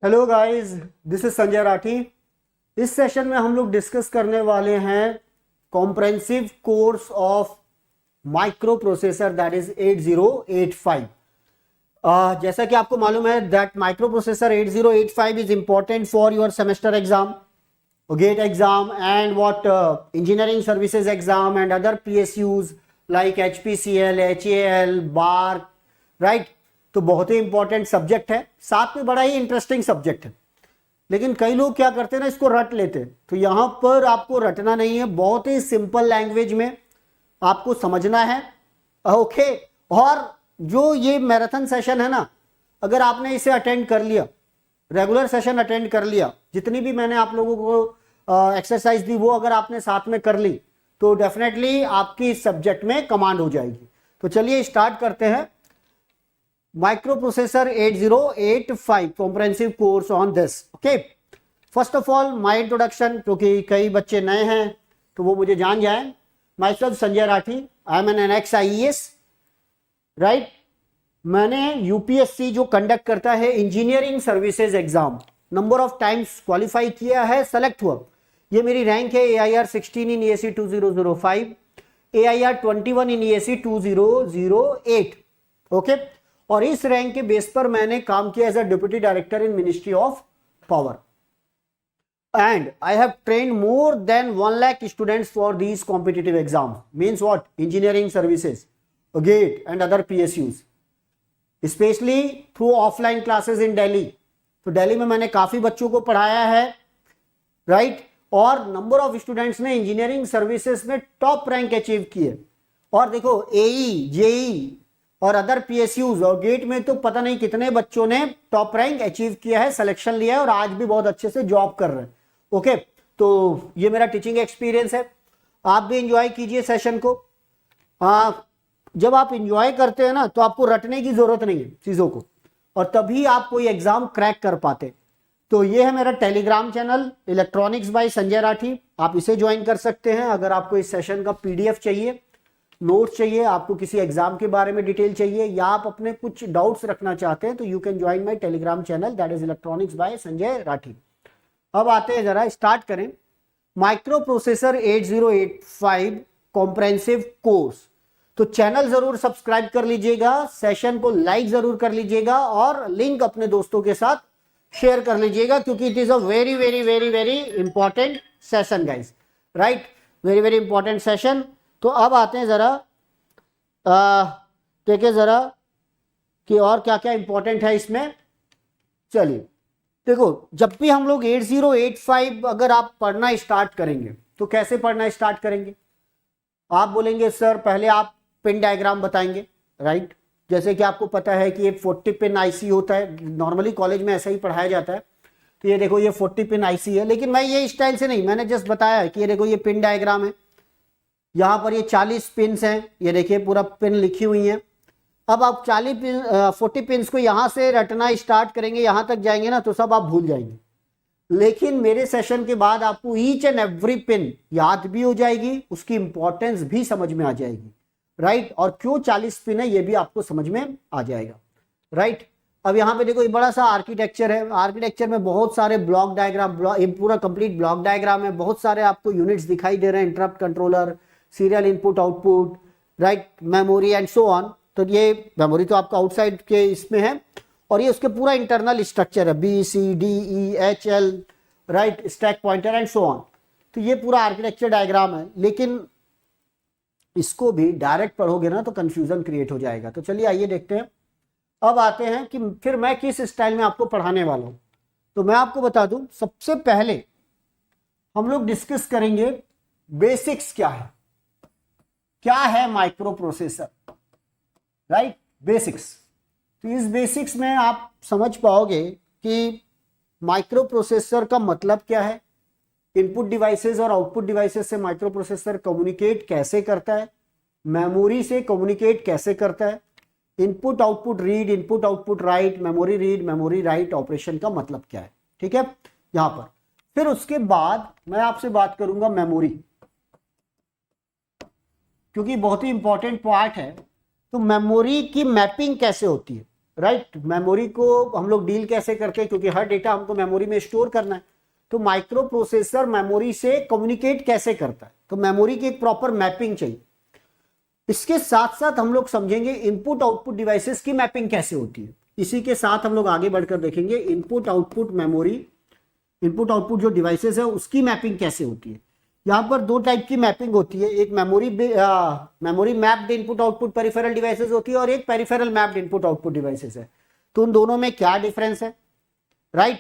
Hello guys, this is Sanjay Rathi. इस session में हम लोग डिस्कस करने वाले हैं comprehensive course of micro processor that is 8085। जैसा कि आपको मालूम है that micro processor 8085 is important for your semester exam, GATE exam and what engineering services exam and other PSUs like HPCL, HAL, BARC, right. तो बहुत ही important subject है, साथ में बड़ा ही इंटरेस्टिंग सब्जेक्ट है। लेकिन कई लोग क्या करते हैं ना, इसको रट लेते हैं। तो यहां पर आपको रटना नहीं है, बहुत ही सिंपल लैंग्वेज में आपको समझना है। ओके। और जो ये मैराथन सेशन है ना, अगर आपने इसे अटेंड कर लिया, रेगुलर सेशन अटेंड कर लिया, जितनी भी मैंने आप लोगों को एक्सरसाइज दी वो अगर आपने साथ में कर ली तो डेफिनेटली आपकी इस सब्जेक्ट में कमांड हो जाएगी। तो चलिए स्टार्ट करते हैं microprocessor 8085 comprehensive course on this. Okay, first of all my introduction, क्योंकि कई बच्चे नए हैं तो वो मुझे जान जाएं। Myself Sanjay Rathi, I am an ex IAS, right. मैंने यूपीएससी जो कंडक्ट करता है engineering services exam, number of times qualify किया है, सेलेक्ट हुआ। ये मेरी रैंक है AIR 16 in EAC 2005, AIR 21 in EAC 2008। Okay, और इस रैंक के बेस पर मैंने काम किया as a deputy director in ministry of power and I have trained more than 1 lakh students for these competitive exams. Means what? Engineering services, GATE and other PSUs, especially through offline classes in Delhi. तो दिल्ली में मैंने काफी बच्चों को पढ़ाया है, right. और number of students ने इंजीनियरिंग सर्विसेज में टॉप रैंक अचीव किए। और देखो AE, JE और अदर PSUs और गेट में तो पता नहीं कितने बच्चों ने टॉप रैंक अचीव किया है, सिलेक्शन लिया है और आज भी बहुत अच्छे से जॉब कर रहे हैं। ओके, तो ये मेरा टीचिंग एक्सपीरियंस है। आप भी एंजॉय कीजिए सेशन को। जब आप एंजॉय करते हैं ना तो आपको रटने की जरूरत नहीं है चीजों को, और तभी आप कोई एग्जाम क्रैक कर पाते। तो ये है मेरा telegram channel electronics by Sanjay Rathi, आप इसे ज्वाइन कर सकते हैं। अगर आपको इस सेशन का PDF चाहिए, नोट्स चाहिए, आपको किसी एग्जाम के बारे में डिटेल चाहिए, या आप अपने कुछ डाउट्स रखना चाहते हैं, तो you can join my telegram channel that is electronics by Sanjay Rathi. अब आते हैं, जरा स्टार्ट करें माइक्रो प्रोसेसर 8085 कॉम्प्रेहेंसिव कोर्स। तो चैनल जरूर सब्सक्राइब कर लीजिएगा, सेशन को लाइक जरूर कर लीजिएगा और लिंक अपने दोस्तों के साथ शेयर कर लीजिएगा, क्योंकि it is a very very very very important session guys, right. Very very important session. तो अब आते हैं जरा देखिए जरा कि और क्या क्या इंपॉर्टेंट है इसमें। चलिए देखो, जब भी हम लोग 8085 अगर आप पढ़ना स्टार्ट करेंगे तो कैसे पढ़ना स्टार्ट करेंगे? आप बोलेंगे सर पहले आप पिन डायग्राम बताएंगे, राइट। जैसे कि आपको पता है कि ये 40 पिन IC होता है, नॉर्मली कॉलेज में ऐसा ही पढ़ाया जाता है। तो ये देखो ये 40 पिन IC है, लेकिन मैं ये स्टाइल से नहीं, मैंने जस्ट बताया है कि ये देखो ये पिन डायग्राम है, यहां पर ये 40 पिन्स हैं, ये देखिए पूरा पिन लिखी हुई है। अब आप 40 पिन्स को यहां से रटना स्टार्ट करेंगे, यहां तक जाएंगे ना तो सब आप भूल जाएंगे। लेकिन मेरे सेशन के बाद आपको ईच एंड एवरी पिन याद भी हो जाएगी, उसकी इंपॉर्टेंस भी समझ में आ जाएगी, राइट। और क्यों 40 पिन है ये भी आपको समझ में आ जाएगा, राइट। अब यहां पे देखो ये बड़ा सा आर्किटेक्चर है, आर्किटेक्चर में बहुत सारे ब्लॉक डायग्राम, ये पूरा कंप्लीट ब्लॉक डायग्राम है, बहुत सारे आपको यूनिट्स दिखाई दे रहे हैं, interrupt controller, serial input output, right, memory and so on. तो ये मेमोरी तो आपका आउटसाइड के इसमें है, और ये उसके पूरा इंटरनल स्ट्रक्चर है, BCDEHL, right, stack pointer and so on. तो ये पूरा आर्किटेक्चर डायग्राम है, लेकिन इसको भी डायरेक्ट पढ़ोगे ना तो कंफ्यूजन क्रिएट हो जाएगा। तो चलिए आइए देखते हैं। अब आते हैं कि फिर मैं किस स्टाइल में आपको पढ़ाने वाला हूं। तो मैं आपको बता दूं, सबसे पहले हम लोग डिस्कस करेंगे बेसिक्स क्या है माइक्रो प्रोसेसर, राइट, बेसिक्स। तो इस बेसिक्स में आप समझ पाओगे कि माइक्रो प्रोसेसर का मतलब क्या है, इनपुट डिवाइसेस और आउटपुट डिवाइसेस से माइक्रो प्रोसेसर कम्युनिकेट कैसे करता है, मेमोरी से कम्युनिकेट कैसे करता है, input output read, input output right, memory read memory write operation का मतलब क्या है, ठीक है, यहां पर। फिर उसके बाद मैं आपसे बात करूंगा मेमोरी, क्योंकि बहुत ही इंपॉर्टेंट पार्ट है। तो मेमोरी की मैपिंग कैसे होती है, राइट। मेमोरी को हम लोग डील कैसे करते हैं, क्योंकि हर डेटा हमको मेमोरी में स्टोर करना है। तो माइक्रो प्रोसेसर मेमोरी से कम्युनिकेट कैसे करता है, तो मेमोरी की एक प्रॉपर मैपिंग चाहिए। इसके साथ साथ हम लोग समझेंगे इनपुट आउटपुट डिवाइसेस की मैपिंग कैसे होती है। इसी के साथ हम लोग आगे बढ़कर देखेंगे input output memory, input output जो डिवाइसेस है उसकी मैपिंग कैसे होती है। यहाँ पर दो टाइप की मैपिंग होती है, एक memory mapped input output peripheral devices होती है और एक peripheral mapped input output devices है। तो उन दोनों में क्या डिफरेंस है, राइट।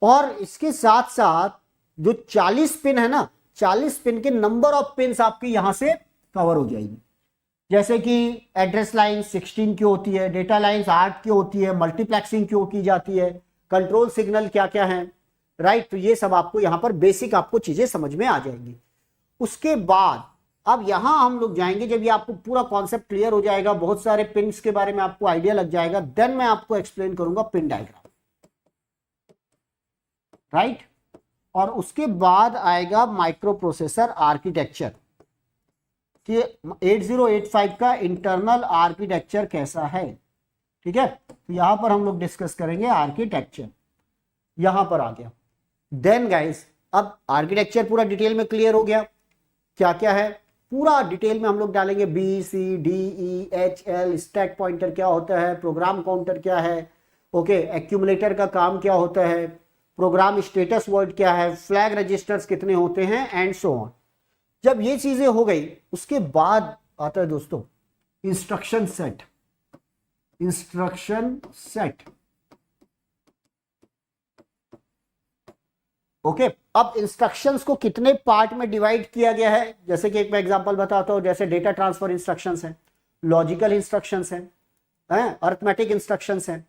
और इसके साथ साथ जो 40 पिन है ना, 40 पिन के नंबर ऑफ पिन्स आपकी यहां से कवर हो जाएगी। जैसे कि एड्रेस लाइन 16 की होती है, डेटा लाइंस 8 की होती है, मल्टीप्लेक्सिंग क्यों की जाती है, कंट्रोल सिग्नल क्या क्या है, राइट। तो ये सब आपको यहां पर बेसिक आपको चीजें समझ में आ जाएंगी। उसके बाद अब यहां हम लोग जाएंगे, जब ये आपको पूरा कॉन्सेप्ट क्लियर हो जाएगा, बहुत सारे पिन्स के बारे में आपको आइडिया लग जाएगा, देन मैं आपको एक्सप्लेन करूंगा पिन डायग्राम, राइट। और उसके बाद आएगा माइक्रो प्रोसेसर आर्किटेक्चर कि 8085 का इंटरनल आर्किटेक्चर कैसा है, ठीक है। तो यहां पर हम लोग डिस्कस करेंगे आर्किटेक्चर, यहां पर आ गया। देन गाइस अब आर्किटेक्चर पूरा डिटेल में क्लियर हो गया, क्या क्या है पूरा डिटेल में हम लोग डालेंगे। B C D E H L, stack pointer क्या होता है, प्रोग्राम काउंटर क्या है, ओके, एक्यूमुलेटर का काम क्या होता है, प्रोग्राम स्टेटस वर्ड क्या है, फ्लैग रजिस्टर्स कितने होते हैं, एंड सो ऑन। जब ये चीजें हो गई उसके बाद आता है दोस्तों instruction set. Instruction set, okay. अब इंस्ट्रक्शंस को कितने पार्ट में डिवाइड किया गया है, जैसे कि एक मैं एग्जांपल बताता हूं, जैसे डेटा ट्रांसफर इंस्ट्रक्शंस हैं, लॉजिकल इंस्ट्रक्शंस हैं, अरिथमेटिक इंस्ट्रक्शंस हैं।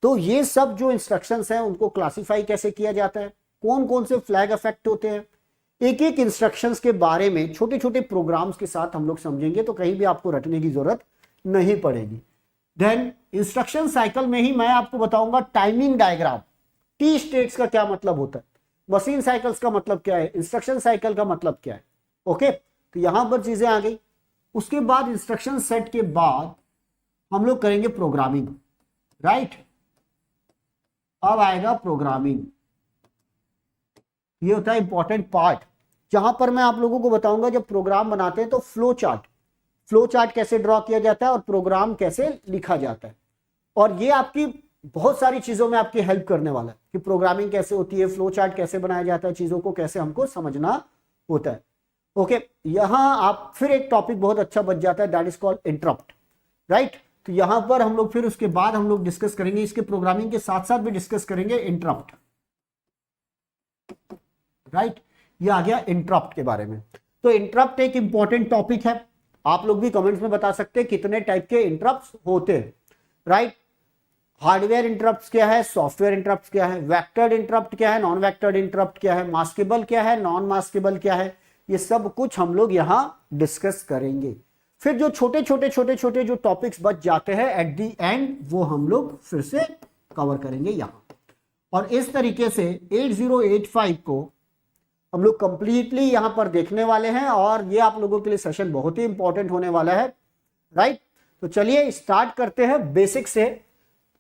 तो ये सब जो इंस्ट्रक्शंस हैं उनको क्लासिफाई कैसे किया जाता है, कौन कौन से फ्लैग इफेक्ट होते हैं, एक एक इंस्ट्रक्शंस के बारे में छोटे छोटे प्रोग्राम्स के साथ हम लोग समझेंगे, तो कहीं भी आपको रटने की जरूरत नहीं पड़ेगी। देन इंस्ट्रक्शन साइकिल में ही मैं आपको बताऊंगा टाइमिंग डायग्राम, टी स्टेट्स का क्या मतलब होता है, मशीन साइकिल्स का मतलब क्या है, इंस्ट्रक्शन साइकिल का मतलब क्या है, ओके। तो यहां पर चीजें आ गई। उसके बाद इंस्ट्रक्शन सेट के बाद हम लोग करेंगे प्रोग्रामिंग, राइट। अब आएगा प्रोग्रामिंग, ये होता है इंपॉर्टेंट पार्ट, जहां पर मैं आप लोगों को बताऊंगा जब प्रोग्राम बनाते हैं तो फ्लो चार्ट कैसे ड्रॉ किया जाता है और प्रोग्राम कैसे लिखा जाता है। और ये आपकी बहुत सारी चीजों में आपकी हेल्प करने वाला है कि प्रोग्रामिंग कैसे होती है, फ्लो चार्ट कैसे बनाया जाता है, चीजों को कैसे हमको समझना होता है, ओके। यहां आप फिर एक टॉपिक बहुत अच्छा बच जाता है, that is called interrupt, right. तो यहां पर हम लोग फिर उसके बाद हम लोग डिस्कस करेंगे, इसके प्रोग्रामिंग के साथ साथ भी डिस्कस करेंगे इंटरप्ट, राइट। ये आ गया इंटरप्ट के बारे में। तो इंटरप्ट एक इंपॉर्टेंट टॉपिक है, आप लोग भी कमेंट्स में बता सकते हैं कितने टाइप के इंटरप्ट्स होते हैं, राइट। हार्डवेयर इंटरप्ट क्या है, सॉफ्टवेयर इंटरप्ट क्या है, वेक्टर्ड इंटरप्ट क्या है, नॉन वेक्टर्ड इंटरप्ट क्या है, मास्केबल क्या है, नॉन मास्केबल क्या है, ये सब कुछ हम लोग यहां डिस्कस करेंगे। फिर जो छोटे छोटे जो टॉपिक्स बच जाते हैं एट दी एंड, वो हम लोग फिर से कवर करेंगे यहां। और इस तरीके से 8085 को हम लोग कंप्लीटली यहां पर देखने वाले हैं, और ये आप लोगों के लिए सेशन बहुत ही इंपॉर्टेंट होने वाला है, राइट। तो चलिए स्टार्ट करते हैं बेसिक से।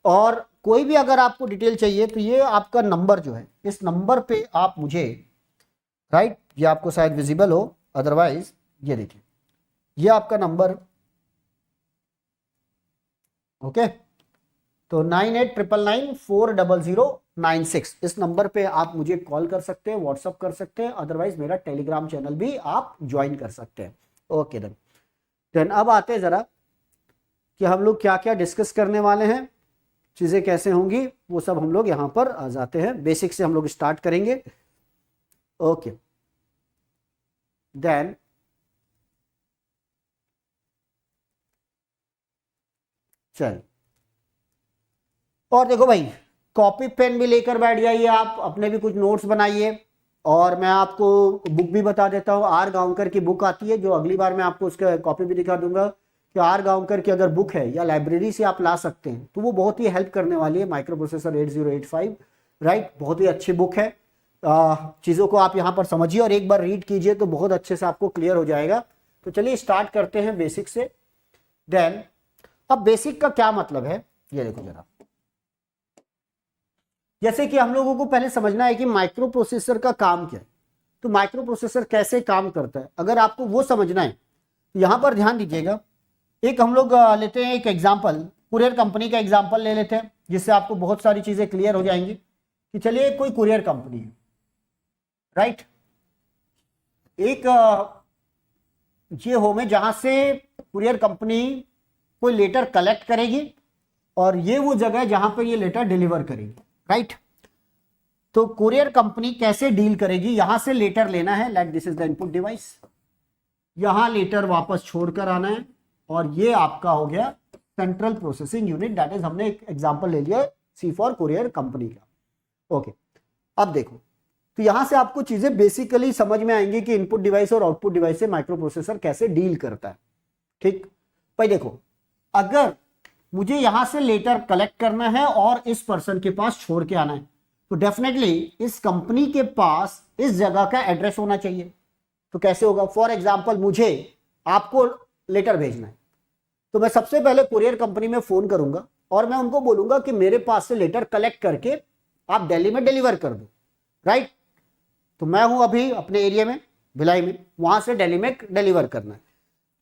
और कोई भी अगर आपको डिटेल चाहिए तो ये आपका नंबर जो है, इस नंबर पे आप मुझे, राइट, ये आपको शायद विजिबल हो, अदरवाइज ये देखिए, ये आपका नंबर, ओके। तो 9899940096, इस नंबर पे आप मुझे कॉल कर सकते हैं, व्हाट्सअप कर सकते हैं, अदरवाइज मेरा टेलीग्राम चैनल भी आप ज्वाइन कर सकते हैं, ओके। देन अब आते हैं जरा कि हम लोग क्या क्या डिस्कस करने वाले हैं, चीजें कैसे होंगी, वो सब हम लोग यहां पर आ जाते हैं। बेसिक से हम लोग स्टार्ट करेंगे, ओके। देन चल, और देखो भाई, कॉपी पेन भी लेकर बैठ जाइए, आप अपने भी कुछ नोट्स बनाइए। और मैं आपको बुक भी बता देता हूँ, आर गांवकर की बुक आती है, जो अगली बार मैं आपको उसका कॉपी भी दिखा दूंगा कि आर गांवकर की अगर बुक है या लाइब्रेरी से आप ला सकते हैं, तो वो बहुत ही हेल्प करने वाली है माइक्रो प्रोसेसर 8085, राइट। बहुत ही अच्छी बुक है, चीज़ों को आप यहाँ पर समझिए और एक बार रीड कीजिए तो बहुत अच्छे से आपको क्लियर हो जाएगा। तो चलिए स्टार्ट करते हैं बेसिक से। देन अब बेसिक का क्या मतलब है, ये देखो जरा, जैसे कि हम लोगों को पहले समझना है कि माइक्रो प्रोसेसर का काम क्या है, तो माइक्रो प्रोसेसर कैसे काम करता है, अगर आपको वो समझना है तो यहां पर ध्यान दीजिएगा। एक हम लोग लेते हैं एक एग्जांपल, कुरियर कंपनी का एग्जांपल ले लेते हैं, जिससे आपको बहुत सारी चीजें क्लियर हो जाएंगी। कि चलिए कोई कुरियर कंपनी है, राइट, एक ये होम है जहां से कुरियर कंपनी कोई लेटर कलेक्ट करेगी और ये वो जगह है जहां पर ये लेटर डिलीवर करेगी, राइट। तो कुरियर कंपनी कैसे डील करेगी, यहां से लेटर लेना है, like this is the input device, यहां लेटर वापस छोड़कर आना है, और ये आपका हो गया central processing unit, that is हमने एक एग्जांपल ले लिया सी फॉर कुरियर कंपनी का। ओके, अब देखो, तो यहां से आपको चीजें बेसिकली समझ में आएंगी कि इनपुट डिवाइस और आउटपुट डिवाइस से माइक्रो प्रोसेसर कैसे डील करता है, ठीक। भाई देखो, अगर मुझे यहां से लेटर कलेक्ट करना है और इस पर्सन के पास छोड़ के आना है, तो डेफिनेटली इस कंपनी के पास इस जगह का एड्रेस होना चाहिए। तो कैसे होगा, फॉर एग्जाम्पल मुझे आपको लेटर भेजना है, तो मैं सबसे पहले कुरियर कंपनी में फोन करूंगा और मैं उनको बोलूंगा कि मेरे पास से लेटर कलेक्ट करके आप दिल्ली में डिलीवर कर दो, राइट। तो मैं हूं अभी अपने एरिया में, भिलाई में, वहां से दिल्ली में डिलीवर करना है,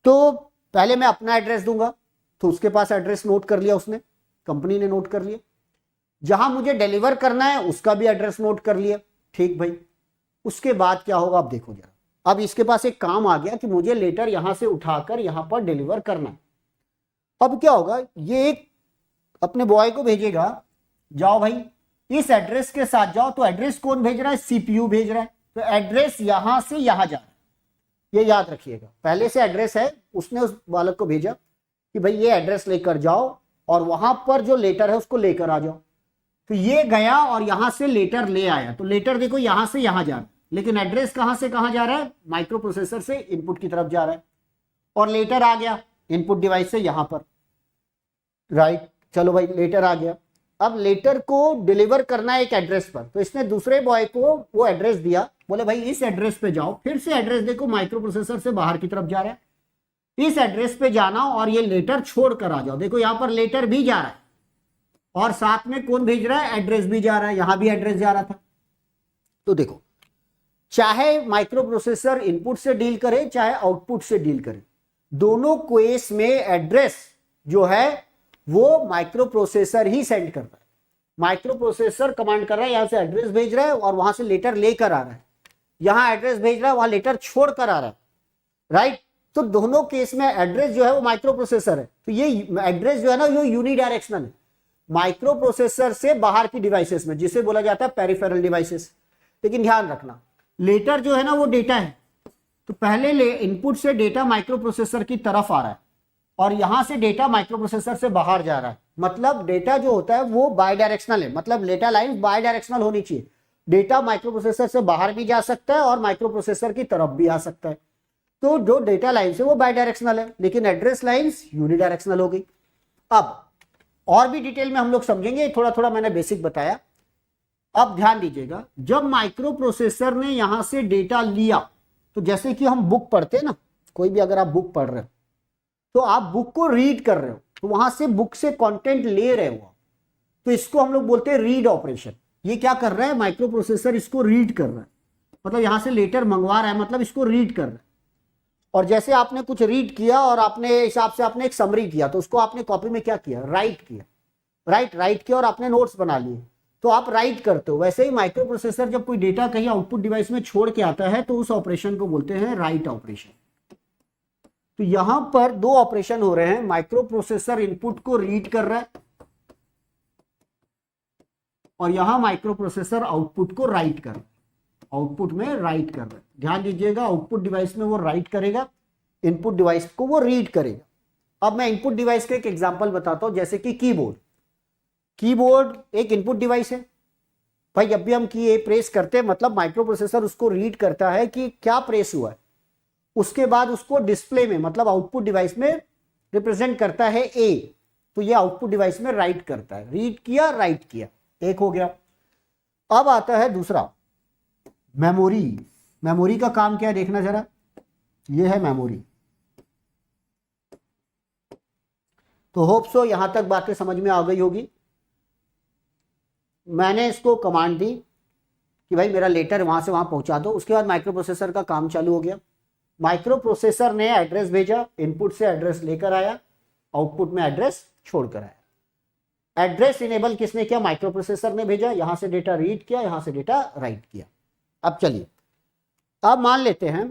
तो पहले मैं अपना एड्रेस दूंगा, तो उसके पास एड्रेस नोट कर लिया उसने, कंपनी ने नोट कर लिया, जहां मुझे डिलीवर करना है उसका भी एड्रेस नोट कर लिया, ठीक भाई। उसके बाद क्या होगा, आप देखो जरा, अब इसके पास एक काम आ गया कि मुझे लेटर यहां से उठाकर यहां पर डिलीवर करना है। अब क्या होगा, ये एक अपने बॉय को भेजेगा, जाओ भाई इस एड्रेस के साथ जाओ, तो एड्रेस कौन भेज रहा है, सीपीयू भेज रहा है, तो एड्रेस यहां से यहां जा रहा है, ये याद रखिएगा, पहले से एड्रेस है, उसने उस बालक को भेजा कि भाई ये एड्रेस लेकर जाओ और वहां पर जो लेटर है उसको लेकर आ जाओ। तो ये गया और यहां से लेटर ले आया, तो लेटर देखो यहां से यहां जा रहा है, लेकिन एड्रेस कहां से कहां जा रहा है, माइक्रो प्रोसेसर से इनपुट की तरफ जा रहा है, और लेटर आ गया इनपुट डिवाइस से यहां पर, राइट। चलो भाई लेटर आ गया, अब लेटर को डिलीवर करना है एक एड्रेस पर, तो इसने दूसरे बॉय को वो एड्रेस दिया, बोले भाई इस एड्रेस पे जाओ, फिर से एड्रेस देखो माइक्रो प्रोसेसर से बाहर की तरफ जा रहा है, इस एड्रेस पे जाना और ये लेटर छोड़ कर आ जाओ, देखो यहां पर लेटर भी जा रहा है और साथ में कौन भेज रहा है, एड्रेस भी जा रहा है, यहां भी एड्रेस जा रहा था। तो देखो, चाहे माइक्रो प्रोसेसर इनपुट से डील करे चाहे आउटपुट से डील करे, दोनों केस में एड्रेस जो है वो माइक्रो प्रोसेसर ही सेंड कर रहा है, माइक्रो प्रोसेसर कमांड कर रहा है, यहां से एड्रेस भेज रहा है और वहां से लेटर लेकर आ रहा है, यहां एड्रेस भेज रहा है वहां लेटर छोड़ कर आ रहा है, राइट। तो दोनों केस में एड्रेस जो है वो माइक्रो प्रोसेसर है, तो ये एड्रेस जो है ना, ये यूनिडायरेक्शनल है, माइक्रो प्रोसेसर से बाहर की डिवाइसेस में, जिसे बोला जाता है पेरिफेरल डिवाइसेस। लेकिन ध्यान रखना, लेटर जो है ना वो डेटा है, तो पहले इनपुट से डेटा माइक्रो प्रोसेसर की तरफ आ रहा है और यहां से डेटा माइक्रो प्रोसेसर से बाहर जा रहा है, मतलब डेटा जो होता है वो बाय डायरेक्शनल है, मतलब डेटा लाइन बाय डायरेक्शनल होनी चाहिए, डेटा माइक्रो प्रोसेसर से बाहर भी जा सकता है और माइक्रो प्रोसेसर की तरफ भी आ सकता है। तो जो डेटा लाइन्स है वो बाय डायरेक्शनल है, लेकिन एड्रेस लाइन्स यूनिडायरेक्शनल हो गई। अब और भी डिटेल में हम लोग समझेंगे, थोड़ा थोड़ा मैंने बेसिक बताया। अब ध्यान दीजिएगा, जब माइक्रो प्रोसेसर ने यहां से डेटा लिया, तो जैसे कि हम बुक पढ़ते हैं ना, कोई भी अगर आप बुक पढ़ रहे हो तो आप बुक को रीड कर रहे हो, तो वहां से बुक से कंटेंट ले रहे हो, तो इसको हम लोग बोलते हैं रीड ऑपरेशन। ये क्या कर रहा है, माइक्रो प्रोसेसर इसको रीड कर रहा है, मतलब यहां से लेटर मंगवा रहा है, मतलब इसको रीड कर रहा है। और जैसे आपने कुछ रीड किया और आपने हिसाब से आपने एक समरी किया, तो उसको आपने कॉपी में क्या किया, राइट किया, राइट किया और आपने नोट्स बना लिए, तो आप राइट करते हो। वैसे ही माइक्रो प्रोसेसर जब कोई डेटा कहीं आउटपुट डिवाइस में छोड़ के आता है तो उस ऑपरेशन को बोलते हैं राइट ऑपरेशन। तो यहां पर दो ऑपरेशन हो रहे हैं, माइक्रो प्रोसेसर इनपुट को रीड कर रहा है और यहां माइक्रो प्रोसेसर आउटपुट को राइट कर रहा है, आउटपुट में राइट कर रहा है। ध्यान दीजिएगा, आउटपुट डिवाइस में वो राइट करेगा, इनपुट डिवाइस को वो रीड करेगा। अब मैं इनपुट डिवाइस का एक एग्जांपल बताता हूं, जैसे कि कीबोर्ड। कीबोर्ड एक इनपुट डिवाइस है भाई, जब भी हम की ए प्रेस करते हैं मतलब माइक्रो प्रोसेसर उसको रीड करता है कि क्या प्रेस हुआ है, उसके बाद उसको डिस्प्ले में मतलब आउटपुट डिवाइस में रिप्रेजेंट करता है ए, तो ये आउटपुट डिवाइस में राइट करता है, रीड किया राइट किया, एक हो गया। अब आता है दूसरा, मेमोरी। मेमोरी का काम क्या है देखना जरा, ये है मेमोरी। तो होप सो यहां तक बातें समझ में आ गई होगी। मैंने इसको कमांड दी कि भाई मेरा लेटर वहां से वहां पहुंचा दो, उसके बाद माइक्रो प्रोसेसर का काम चालू हो गया। माइक्रो प्रोसेसर ने एड्रेस भेजा, इनपुट से एड्रेस लेकर आया, आउटपुट में एड्रेस छोड़कर आया। एड्रेस इनेबल किसने किया? माइक्रो प्रोसेसर ने भेजा, यहां से डेटा रीड किया, यहां से डेटा राइट किया। अब चलिए, अब मान लेते हैं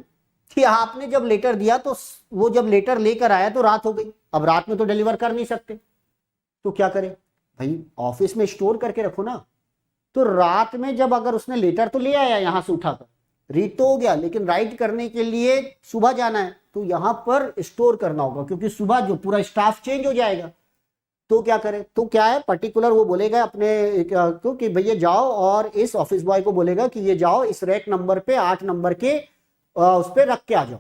कि आपने जब लेटर दिया तो वो जब लेटर लेकर आया तो रात हो गई। अब रात में तो डिलीवर कर नहीं सकते, तो क्या करें भाई? ऑफिस में स्टोर करके रखो ना। तो रात में जब अगर उसने लेटर तो ले आया यहां से उठाकर, रीड तो हो गया, लेकिन राइट करने के लिए सुबह जाना है, तो यहां पर स्टोर करना होगा, क्योंकि सुबह जो पूरा स्टाफ चेंज हो जाएगा। तो क्या करें? तो क्या है, पर्टिकुलर वो बोलेगा अपने को कि भैया जाओ और इस ऑफिस बॉय को बोलेगा कि ये जाओ इस रैक नंबर पे 8 नंबर के उस पर रख के आ जाओ,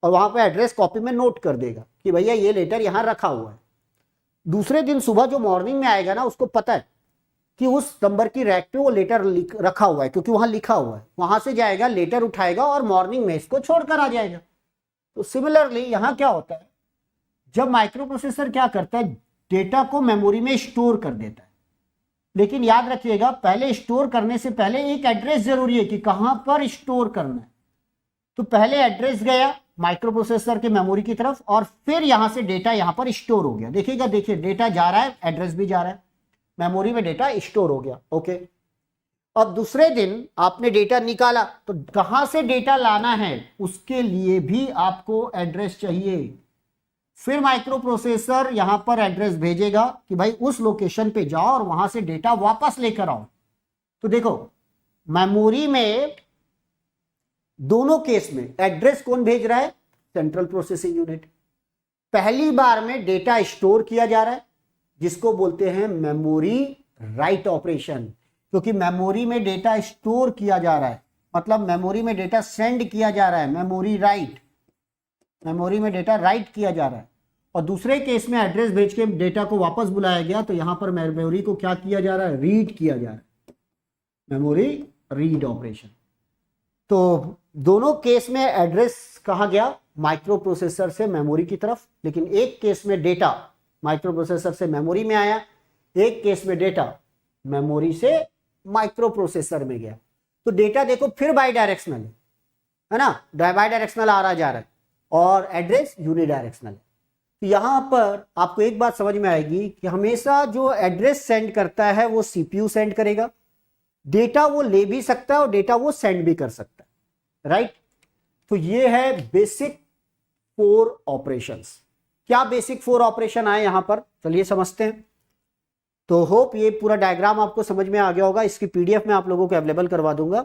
और वहां पे एड्रेस कॉपी में नोट कर देगा कि भैया ये लेटर यहां रखा हुआ है। दूसरे दिन सुबह जो मॉर्निंग में आएगा ना, उसको पता है कि उस नंबर की रैक पे वो लेटर रखा हुआ है, क्योंकि वहां लिखा हुआ है। वहां से जाएगा, लेटर उठाएगा और मॉर्निंग में इसको छोड़कर आ जाएगा। तो सिमिलरली यहां क्या होता है, जब माइक्रो प्रोसेसर क्या करता है, डेटा को मेमोरी में स्टोर कर देता है। लेकिन याद रखिएगा, पहले स्टोर करने से पहले एक एड्रेस जरूरी है कि कहां पर स्टोर करना है। तो पहले एड्रेस गया माइक्रो प्रोसेसर के मेमोरी की तरफ, और फिर यहां से डेटा यहां पर स्टोर हो गया। देखिएगा, देखिए डेटा जा रहा है, एड्रेस भी जा रहा है, मेमोरी में डेटा स्टोर हो गया। ओके, अब दूसरे दिन आपने डेटा निकाला, तो कहां से डेटा लाना है उसके लिए भी आपको एड्रेस चाहिए। फिर माइक्रो प्रोसेसर यहां पर एड्रेस भेजेगा कि भाई उस लोकेशन पे जाओ और वहां से डेटा वापस लेकर आओ। तो देखो, मेमोरी में दोनों केस में एड्रेस कौन भेज रहा है? Central processing unit. पहली बार में डेटा स्टोर किया जा रहा है, जिसको बोलते हैं मेमोरी राइट ऑपरेशन, क्योंकि मेमोरी में डेटा स्टोर किया जा रहा है, मतलब मेमोरी में डेटा सेंड किया जा रहा है, मेमोरी राइट, मेमोरी में डेटा राइट किया जा रहा है। और दूसरे केस में एड्रेस भेज के डेटा को वापस बुलाया गया, तो यहां पर मेमोरी को क्या किया जा रहा है? रीड किया जा रहा है, मेमोरी रीड ऑपरेशन। तो दोनों केस में एड्रेस कहां गया? माइक्रो प्रोसेसर से मेमोरी की तरफ। लेकिन एक केस में डेटा माइक्रो प्रोसेसर से मेमोरी में आया, एक केस में डेटा मेमोरी से माइक्रो प्रोसेसर में गया। तो डेटा देखो फिर बाई डायरेक्शनल है ना, बाई डायरेक्शनल आ रहा जा रहा है, और एड्रेस यूनिडायरेक्शनल है। तो यहां पर आपको एक बात समझ में आएगी कि हमेशा जो एड्रेस सेंड करता है वो सीपीयू सेंड करेगा, डेटा वो ले भी सकता है और डेटा वो सेंड भी कर सकता है, राइट। तो ये है बेसिक 4 ऑपरेशंस। क्या बेसिक 4 ऑपरेशन आए यहां पर, चलिए समझते हैं। तो होप ये पूरा डायग्राम आपको समझ में आ गया होगा। इसकी पीडीएफ में आप लोगों को अवेलेबल करवा दूंगा।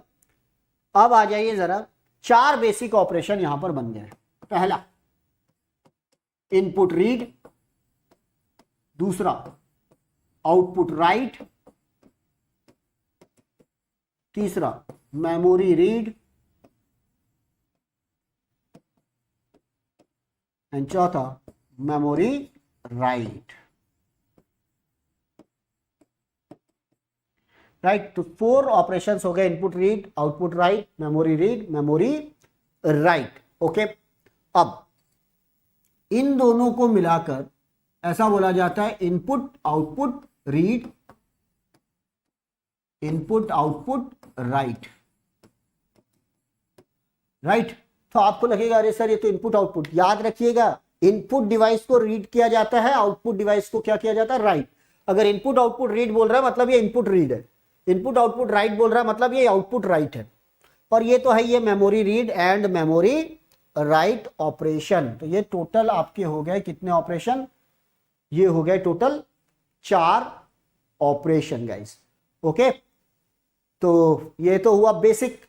अब आ जाइए जरा, 4 बेसिक ऑपरेशन यहां पर बन गए। पहला इनपुट रीड, दूसरा आउटपुट राइट, तीसरा मेमोरी रीड, एंड चौथा मेमोरी राइट। राइट, तो 4 ऑपरेशंस हो गए, input read, output right, memory read, memory write. Okay, अब इन दोनों को मिलाकर ऐसा बोला जाता है input output read, input output right. Right, तो आपको लगेगा अरे सर ये तो इनपुट आउटपुट, याद रखिएगा इनपुट डिवाइस को रीड किया जाता है, आउटपुट डिवाइस को क्या किया जाता है? राइट। अगर इनपुट आउटपुट रीड बोल रहा है मतलब ये इनपुट रीड है, इनपुट आउटपुट राइट बोल रहा है मतलब ये आउटपुट राइट है। और ये तो है ये memory read and memory write operation. तो ये टोटल आपके हो गए कितने ऑपरेशन? ये हो गए टोटल 4 ऑपरेशन गाइस। ओके, तो ये तो हुआ बेसिक।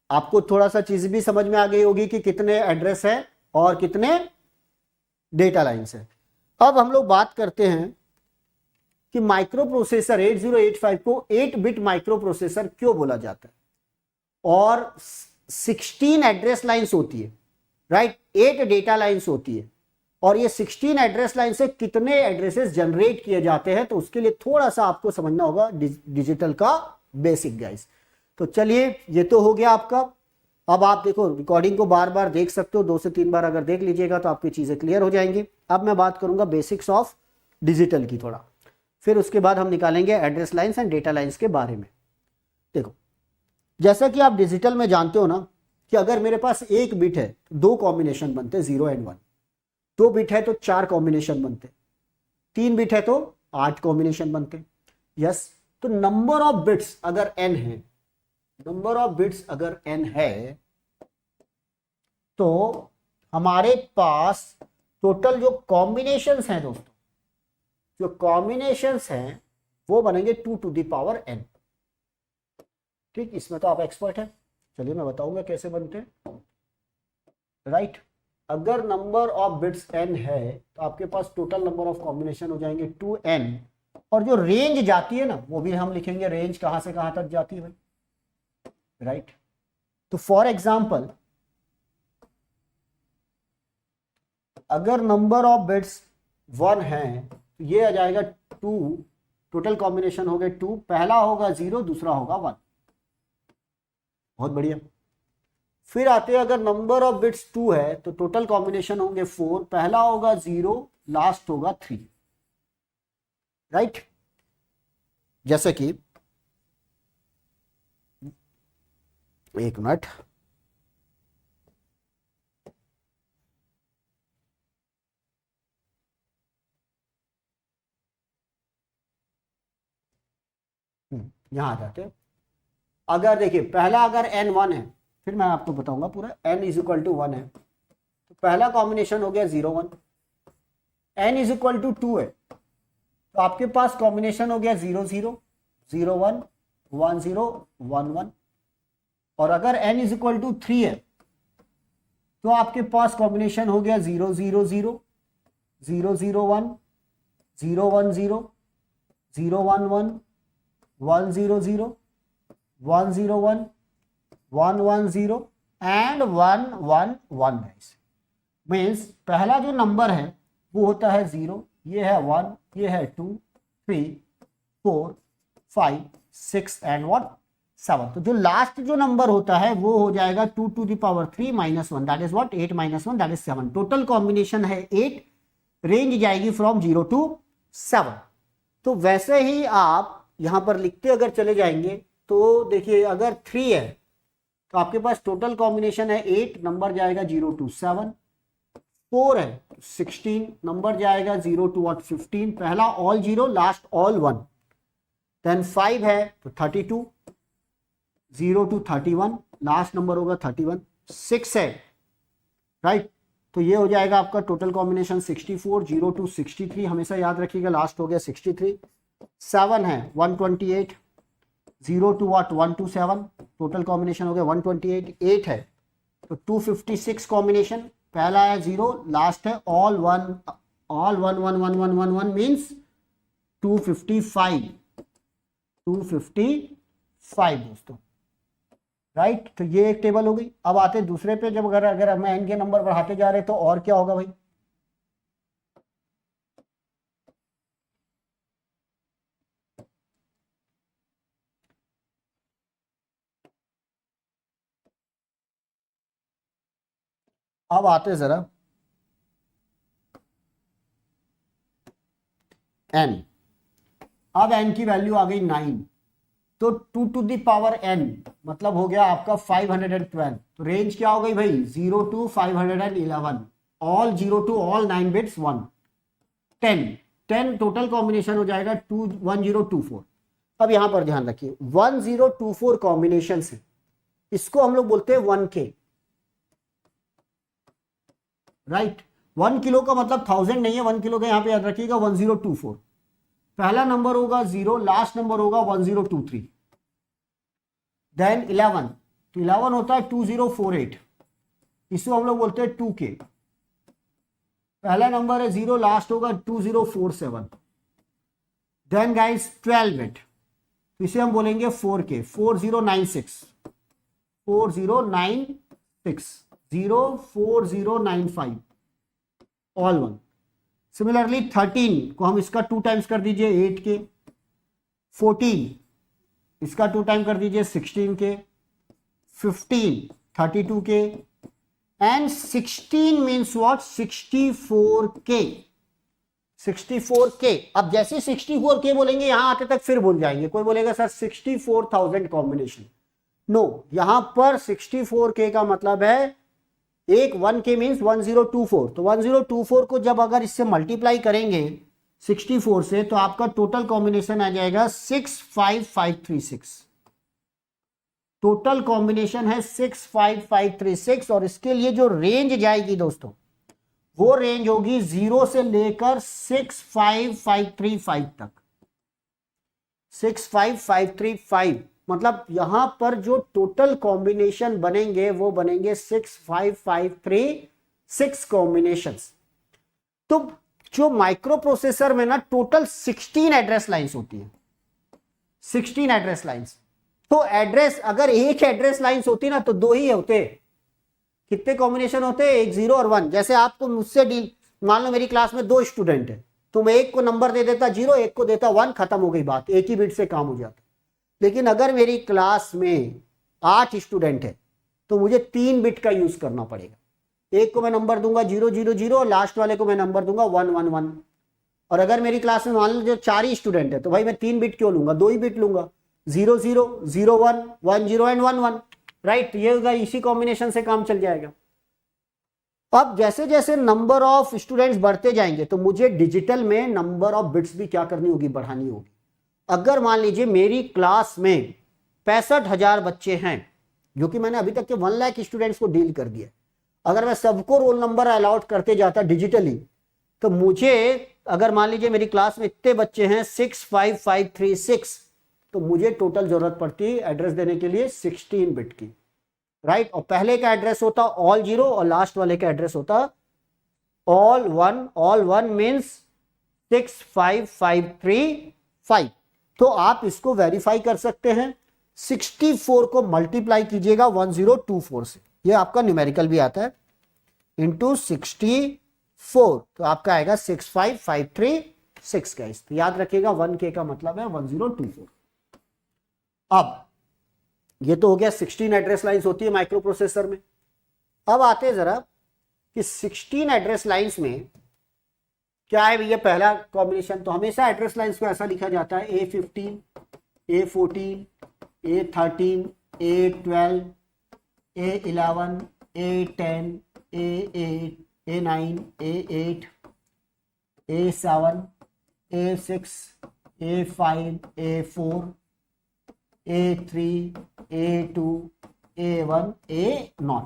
आपको थोड़ा सा चीज भी समझ में आ गई होगी कि कितने एड्रेस है और कितने डेटा लाइन्स है। अब हम लोग बात करते हैं कि माइक्रो प्रोसेसर 8085 को 8 बिट माइक्रो प्रोसेसर क्यों बोला जाता है, और 16 एड्रेस लाइन्स होती है, राइट, 8 डेटा लाइन्स होती है, और ये 16 एड्रेस लाइन से कितने एड्रेसेस जनरेट किए जाते हैं, तो उसके लिए थोड़ा सा आपको समझना होगा डिजिटल का बेसिक गाइस। तो चलिए, ये तो हो गया आपका अब आप देखो रिकॉर्डिंग को बार बार देख सकते हो, 2 से 3 बार अगर देख लीजिएगा तो आपकी चीज़ें क्लियर हो जाएंगी। अब मैं बात करूंगा बेसिक्स ऑफ डिजिटल की थोड़ा, फिर उसके बाद हम निकालेंगे address lines and data lines के बारे में। देखो जैसा कि आप डिजिटल में जानते हो ना कि अगर मेरे पास एक बिट है तो 2 कॉम्बिनेशन बनते, 0 एंड 1। 2 बिट है तो 4 कॉम्बिनेशन बनते, 3 बिट है तो 8 कॉम्बिनेशन बनते। यस, तो नंबर ऑफ बिट्स अगर n है, नंबर ऑफ बिट्स अगर n है तो हमारे पास टोटल जो कॉम्बिनेशंस हैं दोस्तों, जो कॉम्बिनेशंस हैं वो बनेंगे 2 टू द पावर n। ठीक, इसमें तो आप एक्सपर्ट हैं, चलिए मैं बताऊंगा कैसे बनते हैं। राइट, अगर नंबर ऑफ बिट्स n है तो आपके पास टोटल नंबर ऑफ कॉम्बिनेशन हो जाएंगे 2n, और जो रेंज जाती है ना वो भी हम लिखेंगे, रेंज कहां से कहां तक जाती है भाई। राइट, तो फॉर एग्जाम्पल अगर नंबर ऑफ बिट्स 1 है तो ये आ जाएगा 2, टोटल कॉम्बिनेशन हो गए 2, पहला होगा 0, दूसरा होगा 1। बहुत बढ़िया। फिर आते हैं अगर नंबर ऑफ बिट्स 2 है तो टोटल कॉम्बिनेशन होंगे 4, पहला होगा 0, लास्ट होगा 3। राइट, जैसे कि एक मिनट, यहां आ जाते हैं। अगर देखिए पहला अगर n 1 है, फिर मैं आपको बताऊंगा पूरा, n इज इक्वल टू 1 है तो पहला कॉम्बिनेशन हो गया 0 1। n इज इक्वल टू 2 है तो आपके पास कॉम्बिनेशन हो गया 0 0 0 1 1 0 1 1। और अगर n इज इक्वल टू 3 है तो आपके पास कॉम्बिनेशन हो गया 0 0 0 0 0 1 0 1 0 0 1 1 1 0 0 1 0 1 1 1 0 एंड 1 1 1। मीन्स पहला जो नंबर है वो होता है 0, ये है 1, ये है 2 3 4 5 6 एंड 7। तो जो लास्ट जो नंबर होता है वो हो जाएगा 2 to the power 3 minus 1, that is what 8 minus 1, that is 7। Total combination है 8, रेंज जाएगी फ्रॉम 0 टू 7। तो वैसे ही आप यहां पर लिखते अगर चले जाएंगे तो देखिए अगर 3 है तो आपके पास टोटल कॉम्बिनेशन है 8, नंबर जाएगा 0 टू 7। 4 है 16, नंबर जाएगा 0 टू 15, पहला ऑल 0, लास्ट ऑल 1। देन 5 है तो 32, 0 टू 31, लास्ट नंबर होगा 31। 6 है, राइट, तो ये हो जाएगा आपका टोटल कॉम्बिनेशन 64, 0 टू 63, हमेशा याद रखिएगा, लास्ट हो गया 63। 7 है 128, 0 टू 127, टोटल कॉम्बिनेशन हो गया 128। 8 है तो 256 कॉम्बिनेशन, पहला है 0, लास्ट है ऑल 1 1 1 1 1 1 1 मीन्स 255 दोस्तों। राइट, तो ये एक टेबल हो गई। अब आते दूसरे पे, जब अगर हम एन के नंबर बढ़ाते जा रहे तो और क्या होगा भाई। अब आते जरा n, अब n की वैल्यू आ गई 9, तो 2 टू द पावर n मतलब हो गया आपका 512। तो रेंज क्या हो गई भाई 0 to 511, all 0 to all 9 bits 1। 10 total combination हो जाएगा 1024। अब यहां पर ध्यान रखिए 1024 कॉम्बिनेशन है, इसको हम लोग बोलते हैं 1K। राइट, 1 किलो का मतलब 1000 नहीं है, 1 किलो का यहां पे याद रखिएगा 1024। पहला नंबर होगा 0, लास्ट नंबर होगा 1023। देन 11, तो 11 होता है 2048, इसको हम लोग बोलते हैं 2K। पहला नंबर है 0, लास्ट होगा 2047। देन गाइस 12 बिट, तो इसे हम बोलेंगे 4K, 4096 04095 ऑल 1। सिमिलरली 13 को हम इसका 2 टाइम्स कर दीजिए 8K, 14 इसका 2 टाइम कर दीजिए 16K, 15 32K and 16 means what? 64K. 64K. अब जैसे 64K बोलेंगे यहां आते तक फिर भूल जाएंगे, कोई बोलेगा सर 64,000 कॉम्बिनेशन। नो, यहां पर 64K का मतलब है एक 1K मीन्स 1024, तो 1024 को जब अगर इससे मल्टीप्लाई करेंगे 64 से तो आपका टोटल कॉम्बिनेशन आ जाएगा 65536। टोटल कॉम्बिनेशन है 65536 और इसके लिए जो रेंज जाएगी दोस्तों वो रेंज होगी 0 से लेकर 65535 तक। 65535 मतलब यहां पर जो टोटल कॉम्बिनेशन बनेंगे वो बनेंगे 65536 कॉम्बिनेशंस। तो जो माइक्रो प्रोसेसर में ना टोटल 16 एड्रेस लाइंस होती है, 16 एड्रेस लाइंस। तो एड्रेस अगर एक एड्रेस लाइंस होती ना तो दो ही होते। कितने कॉम्बिनेशन होते हैं? 1 0 और 1। जैसे आपको मुझसे डील, मान लो मेरी क्लास में 2 स्टूडेंट है तो मैं एक को नंबर दे देता 0, एक को देता 1, खत्म हो गई बात, एक ही बिट से काम हो जाता। लेकिन अगर मेरी क्लास में 8 स्टूडेंट है तो मुझे 3 बिट का यूज करना पड़ेगा। एक को मैं नंबर दूंगा 0 0 0 और लास्ट वाले को मैं नंबर दूंगा 1 1 1। और अगर मेरी क्लास में मान लो 4 ही स्टूडेंट है तो भाई मैं 3 बिट क्यों लूंगा, 2 ही बिट लूंगा, 0 0 0 1 1 0 एंड 1 1। राइट, ये होगा, इसी कॉम्बिनेशन से काम चल जाएगा। अब जैसे जैसे नंबर ऑफ स्टूडेंट्स बढ़ते जाएंगे तो मुझे डिजिटल में नंबर ऑफ बिट्स भी क्या करनी होगी, बढ़ानी होगी। अगर मान लीजिए मेरी क्लास में 65,000 बच्चे हैं, जो कि मैंने अभी तक के 1 लाख स्टूडेंट्स को डील कर दिया, अगर मैं सबको रोल नंबर अलॉट करते जाता डिजिटली तो मुझे, अगर मान लीजिए मेरी क्लास में इतने बच्चे हैं 65536, तो मुझे टोटल जरूरत पड़ती एड्रेस देने के लिए 16 बिट की। राइट, और पहले का एड्रेस होता ऑल 0 और लास्ट वाले का एड्रेस होता ऑल 1। All 1 means 65535। तो आप इसको वेरीफाई कर सकते हैं। 64 को मल्टीप्लाई कीजिएगा 1024 से, ये आपका न्यूमेरिकल भी आता है, इंटू 64 तो आपका आएगा 65536 का। तो याद रखिएगा 1K का मतलब है 1024। अब ये तो हो गया 16 एड्रेस लाइंस होती है माइक्रो प्रोसेसर में। अब आते हैं जरा कि 16 एड्रेस लाइंस में क्या है भैया। पहला कॉम्बिनेशन तो हमेशा एड्रेस लाइंस को ऐसा लिखा जाता है A15 A14 A13 A12 A11 A10 A8 A9 A8 A7 A6 A5 A4 A3 A2 A1 A0।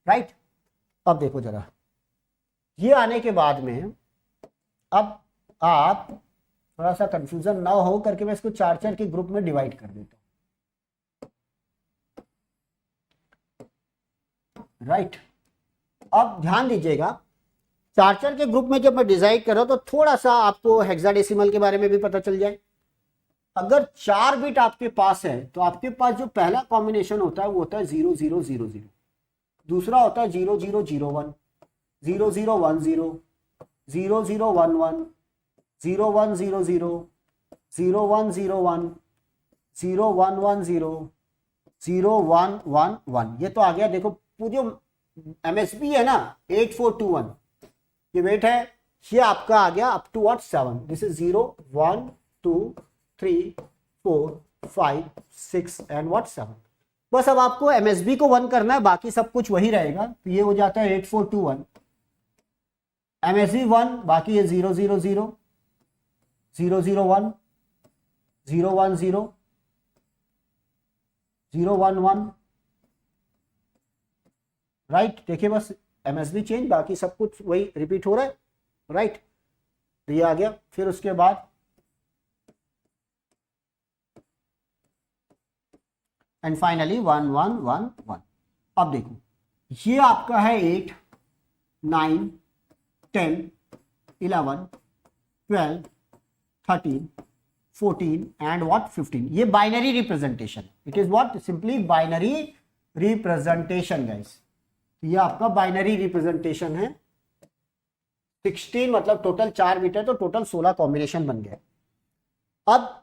Right, अब देखो जरा, ये आने के बाद में अब आप थोड़ा सा कंफ्यूजन ना हो करके मैं इसको 4 के ग्रुप में डिवाइड कर देता हूं। राइट, अब ध्यान दीजिएगा 4 के ग्रुप में जब मैं डिसाइड कर रहा हूं तो थोड़ा सा आपको हेक्साडेसिमल के बारे में भी पता चल जाए। अगर 4 बिट आपके पास है तो आपके पास जो पहला कॉम्बिनेशन होता है वो होता है 0 0 0 0, दूसरा होता है 0 0 0 1 0 0 1 0 0 0 1 1 0 1 0 0 0 1 0 1 0 1 1 0 0 1 1 1। ये तो आ गया। देखो जो MSB है ना 8421, ये वेट है, ये आपका आ गया up to what 7। This is 0 1 2 3 4 5 6 and what 7। बस अब आपको MSB को 1 करना है, बाकी सब कुछ वही रहेगा। तो ये हो जाता है 8421 MSB 1, बाकी ये 0 0 0 0 0 1 0 1 0 0 1 1। राइट, देखिए बस MSB चेंज, बाकी सब कुछ वही रिपीट हो रहा है। राइट, तो ये आ गया। फिर उसके बाद एंड फाइनली 1 1 1 1। अब देखो ये आपका है 8 9 10 11 12 13 14 एंड व्हाट 15। ये binary representation, it is what simply binary representation guys. ये आपका बाइनरी रिप्रेजेंटेशन है। 16 मतलब टोटल 4 बिट है तो टोटल 16 कॉम्बिनेशन बन गए। अब